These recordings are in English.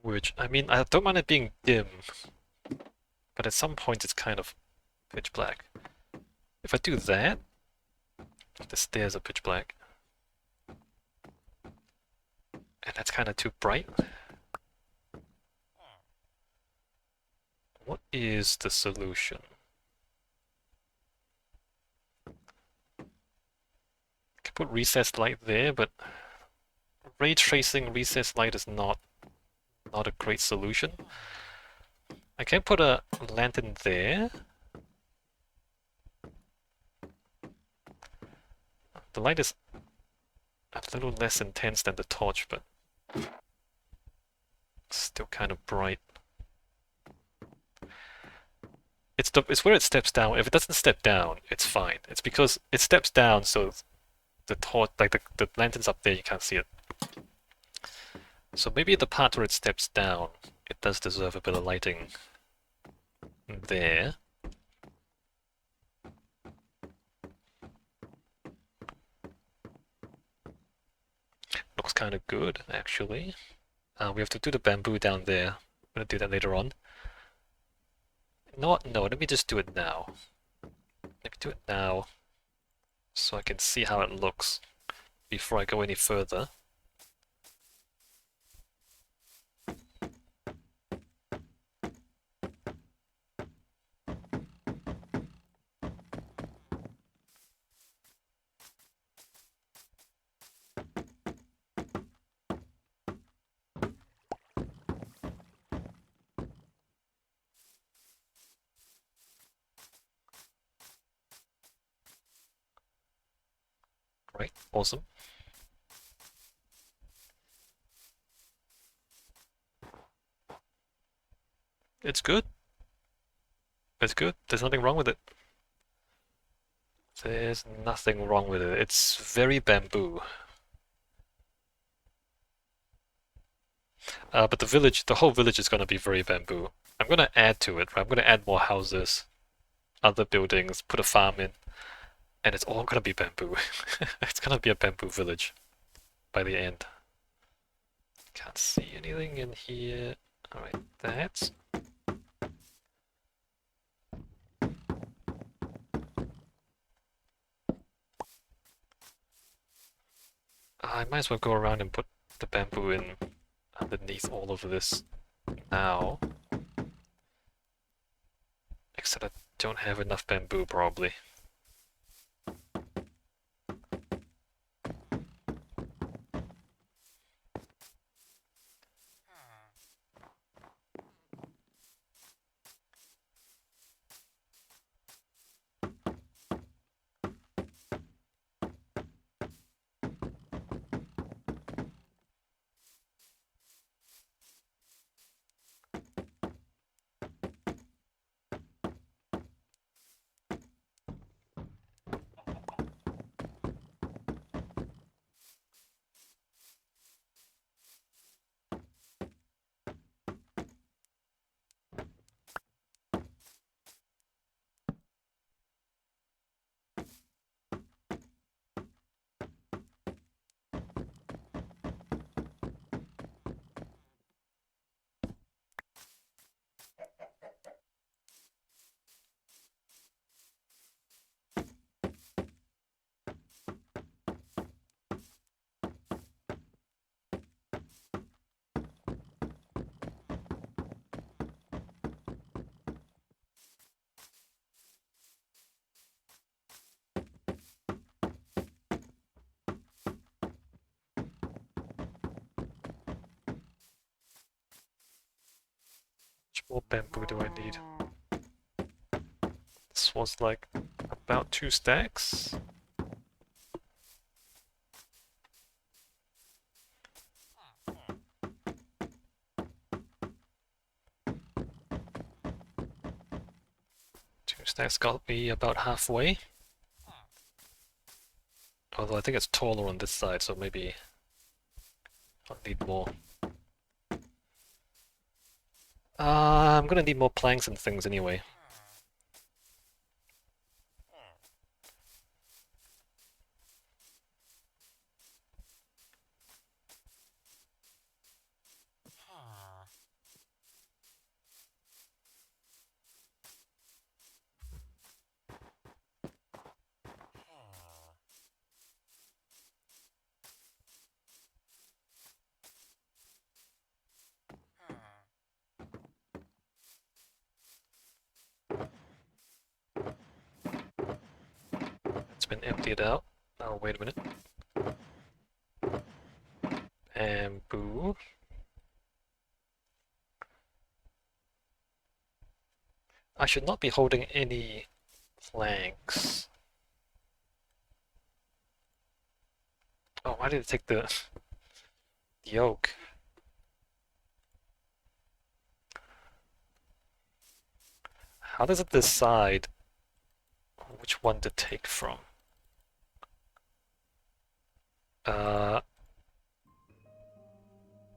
Which, I mean, I don't mind it being dim, but at some point it's kind of pitch black. If I do that, the stairs are pitch black. And that's kind of too bright. What is the solution? I can put recessed light there, but ray tracing recessed light is not a great solution. I can put a lantern there. The light is a little less intense than the torch, but still kind of bright. It's where it steps down. If it doesn't step down, it's fine. It's because it steps down, so the torch, like the lantern's up there, you can't see it. So maybe the part where it steps down, it does deserve a bit of lighting there. Looks kind of good, actually. We have to do the bamboo down there. I'm gonna do that later on. No, let me just do it now. Let me do it now, so I can see how it looks before I go any further. Right, awesome. It's good. It's good. There's nothing wrong with it. There's nothing wrong with it. It's very bamboo. But the whole village is gonna be very bamboo. I'm gonna add to it, right? I'm gonna add more houses, other buildings, put a farm in, and it's all gonna be bamboo. It's gonna be a bamboo village by the end. Can't see anything in here. Alright, that's... I might as well go around and put the bamboo in underneath all of this now. Except I don't have enough bamboo, probably. How much more bamboo do I need? This was like about 2 stacks. Two stacks got me about halfway. Although I think it's taller on this side, so maybe I'll need more. I'm gonna need more planks and things anyway. been emptied out. Oh, wait a minute. Bamboo. I should not be holding any planks. Oh, why did it take the oak? How does it decide which one to take from?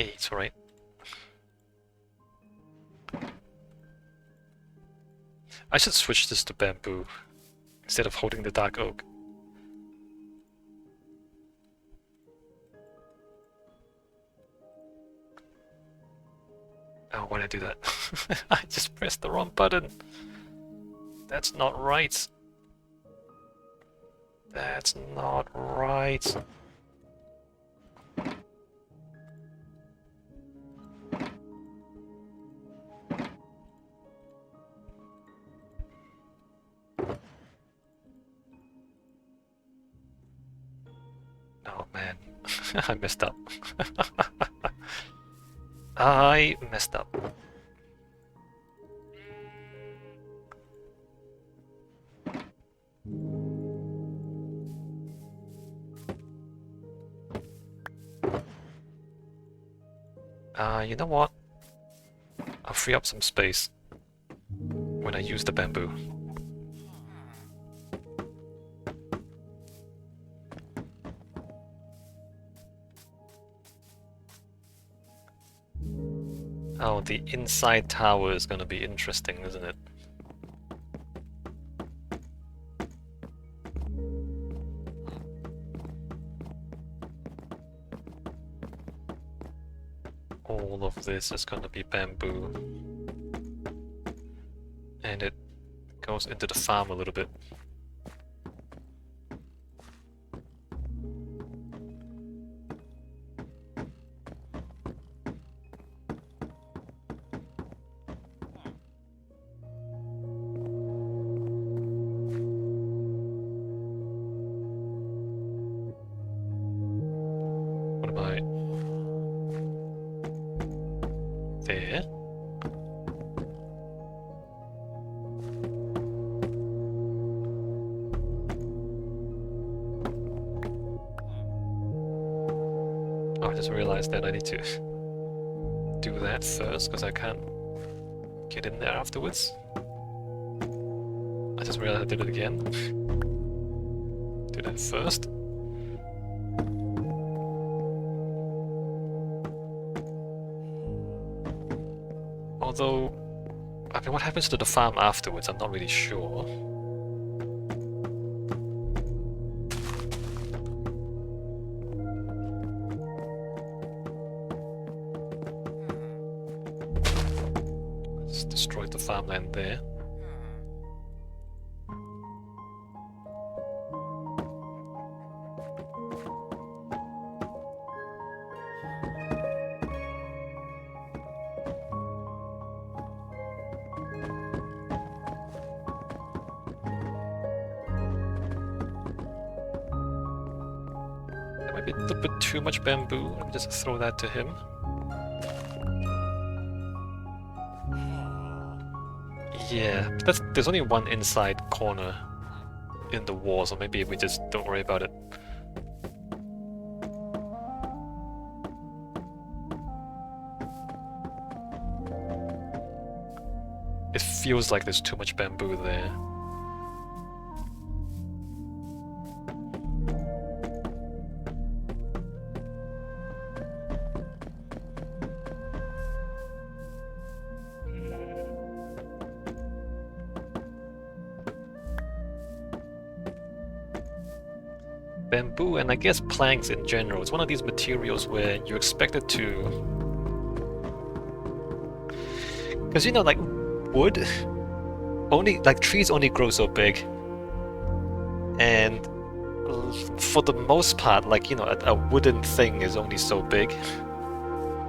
8, right? I should switch this to bamboo instead of holding the dark oak. Oh, why did I do that? I just pressed the wrong button. That's not right. That's not right. Oh man, I messed up. I messed up. You know what? I'll free up some space when I use the bamboo. Oh, the inside tower is gonna be interesting, isn't it? All of this is gonna be bamboo. And it goes into the farm a little bit. What am I? There. Oh, I just realized that I need to do that first because I can't get in there afterwards. I just realized I did it again. Do that first. Although, I mean, what happens to the farm afterwards? I'm not really sure. Let's destroy the farmland there. A little bit too much bamboo. Let me just throw that to him. Yeah, but there's only one inside corner in the wall, so maybe we just don't worry about it. It feels like there's too much bamboo there. Bamboo, and I guess planks in general, it's one of these materials where you expect it to... Because you know, like, wood, only, like, trees only grow so big. And for the most part, like, you know, a wooden thing is only so big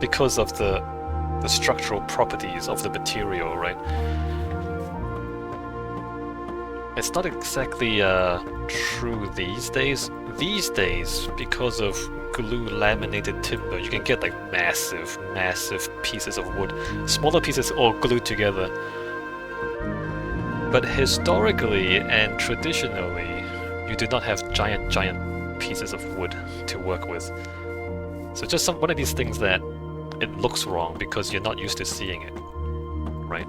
because of the structural properties of the material, right? It's not exactly true these days. These days, because of glue laminated timber, you can get like massive, massive pieces of wood. Smaller pieces all glued together. But historically and traditionally, you do not have giant, giant pieces of wood to work with. So just one of these things that it looks wrong because you're not used to seeing it, right?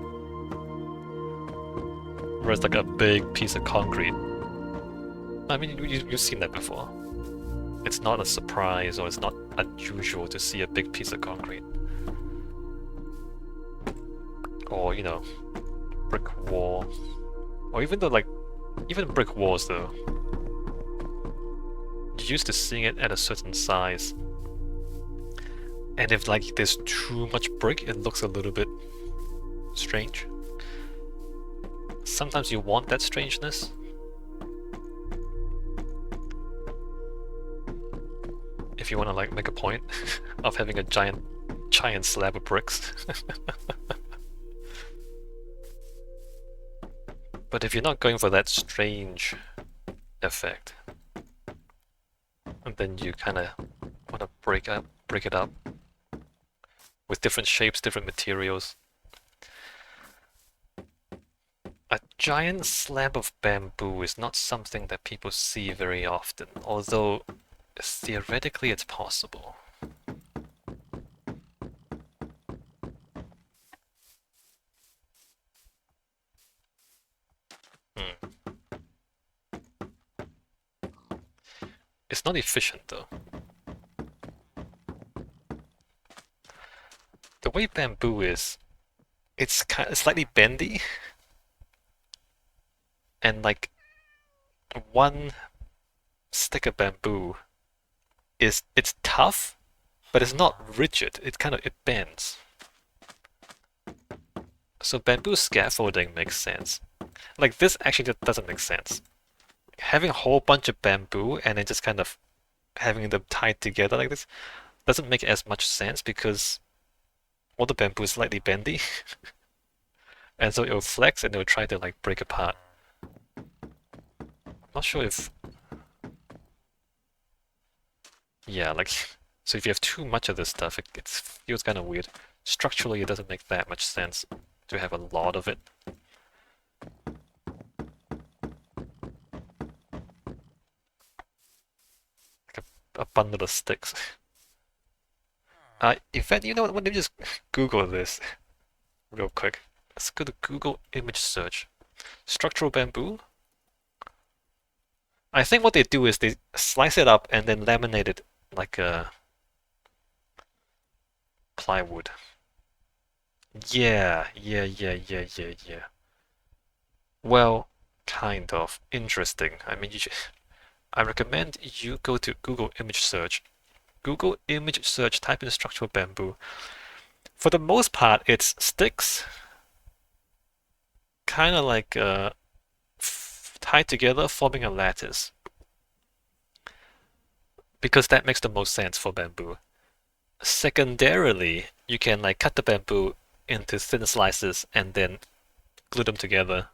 Whereas like a big piece of concrete, I mean, you've seen that before. It's not a surprise or it's not unusual to see a big piece of concrete. Or, you know, brick wall. Or even though, like, even brick walls though. You're used to seeing it at a certain size. And if, like, there's too much brick, it looks a little bit strange. Sometimes you want that strangeness. If you want to, like, make a point of having a giant slab of bricks. But if you're not going for that strange effect, and then you kind of want to break it up with different shapes, different materials. A giant slab of bamboo is not something that people see very often, although theoretically it's possible. Hmm. It's not efficient though. The way bamboo is, it's kind of slightly bendy, and like one stick of bamboo it's tough, but it's not rigid. It bends. So bamboo scaffolding makes sense. Like this actually just doesn't make sense. Having a whole bunch of bamboo and then just kind of having them tied together like this doesn't make as much sense because all the bamboo is slightly bendy, and so it'll flex and it'll try to like break apart. I'm not sure if, yeah, like, so if you have too much of this stuff, it feels kind of weird. Structurally, it doesn't make that much sense to have a lot of it. Like a bundle of sticks. In fact, you know what? Let me just Google this real quick. Let's go to Google image search. Structural bamboo? I think what they do is they slice it up and then laminate it like a plywood. Yeah. Well, kind of interesting. I mean, I recommend you go to Google image search. Google image search, type in structural bamboo. For the most part, it's sticks, kind of like tied together, forming a lattice. Because that makes the most sense for bamboo. Secondarily, you can like cut the bamboo into thin slices and then glue them together.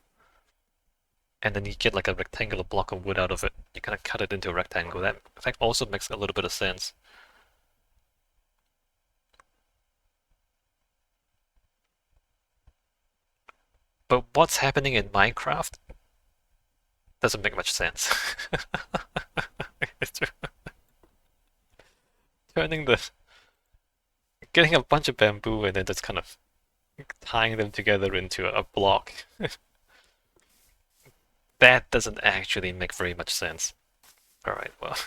And then you get like a rectangular block of wood out of it. You kind of cut it into a rectangle. That in fact also makes a little bit of sense. But what's happening in Minecraft doesn't make much sense. Turning the getting a bunch of bamboo and then just kind of tying them together into a block. That doesn't actually make very much sense. Alright, well.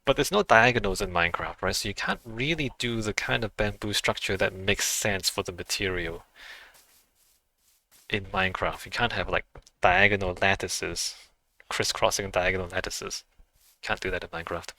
But there's no diagonals in Minecraft, right? So you can't really do the kind of bamboo structure that makes sense for the material in Minecraft. You can't have like diagonal lattices, crisscrossing diagonal lattices. Can't do that in Minecraft.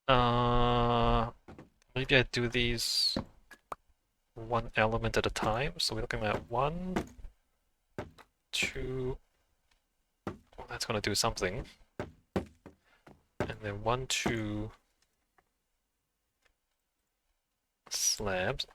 Uh, Maybe I do these one element at a time. So we're looking at one, two. Well, that's gonna do something. And then one, two slabs.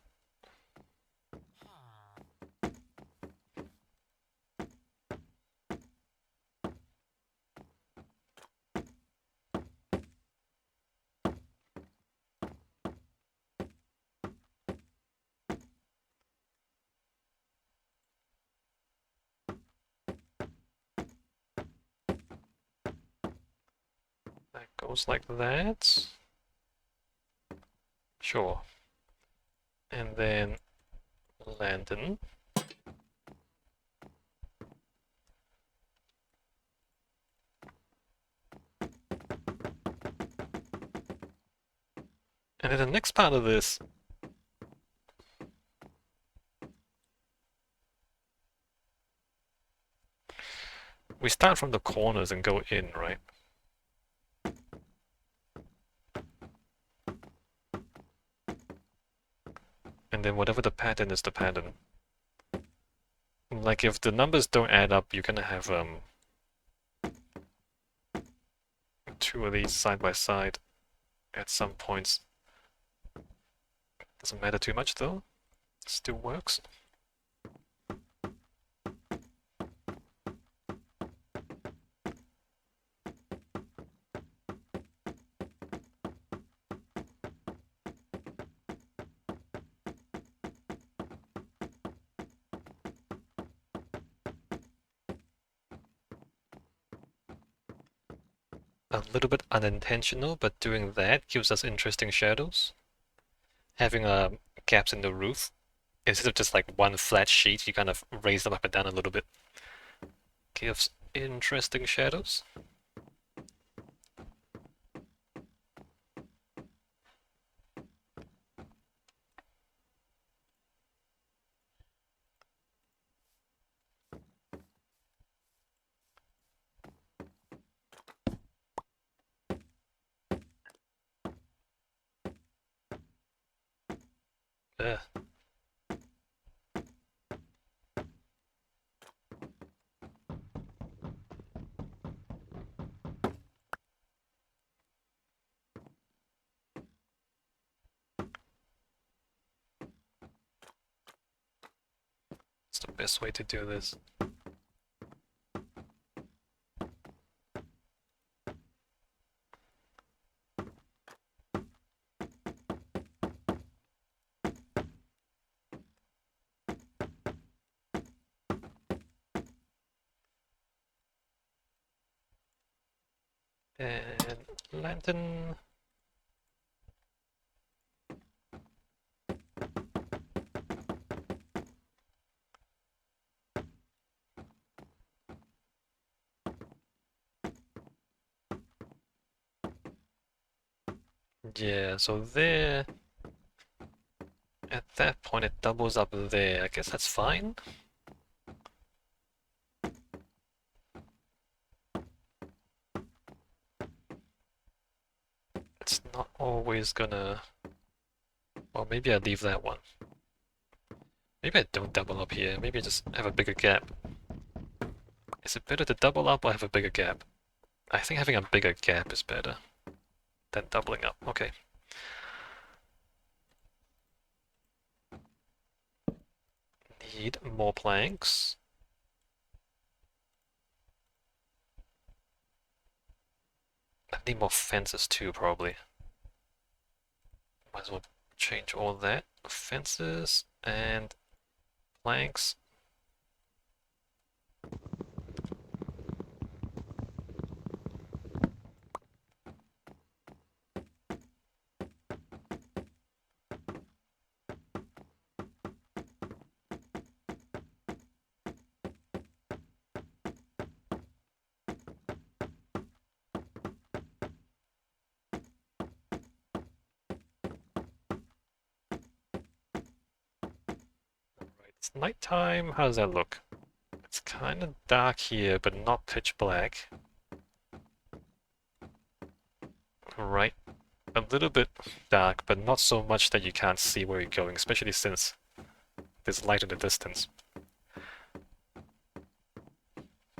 That goes like that. Sure. And then lantern. And then the next part of this, we start from the corners and go in, right? And then whatever the pattern is the pattern. Like if the numbers don't add up, you're gonna have two of these side by side at some points. Doesn't matter too much though. Still works. A little bit unintentional, but doing that gives us interesting shadows. Having gaps in the roof, instead of just like one flat sheet, you kind of raise them up and down a little bit. Gives interesting shadows. Ugh. It's the best way to do this. And lantern. Yeah, so there, at that point it doubles up there. I guess that's fine. It's not always gonna... Well, maybe I leave that one. Maybe I don't double up here. Maybe I just have a bigger gap. Is it better to double up or have a bigger gap? I think having a bigger gap is better than doubling up. Okay. Need more planks. I need more fences too, probably. Might as well change all that. Fences and planks. Right, it's nighttime. How does that look? It's kind of dark here, but not pitch black. Right a little bit dark, but not so much that you can't see where you're going, especially since there's light in the distance.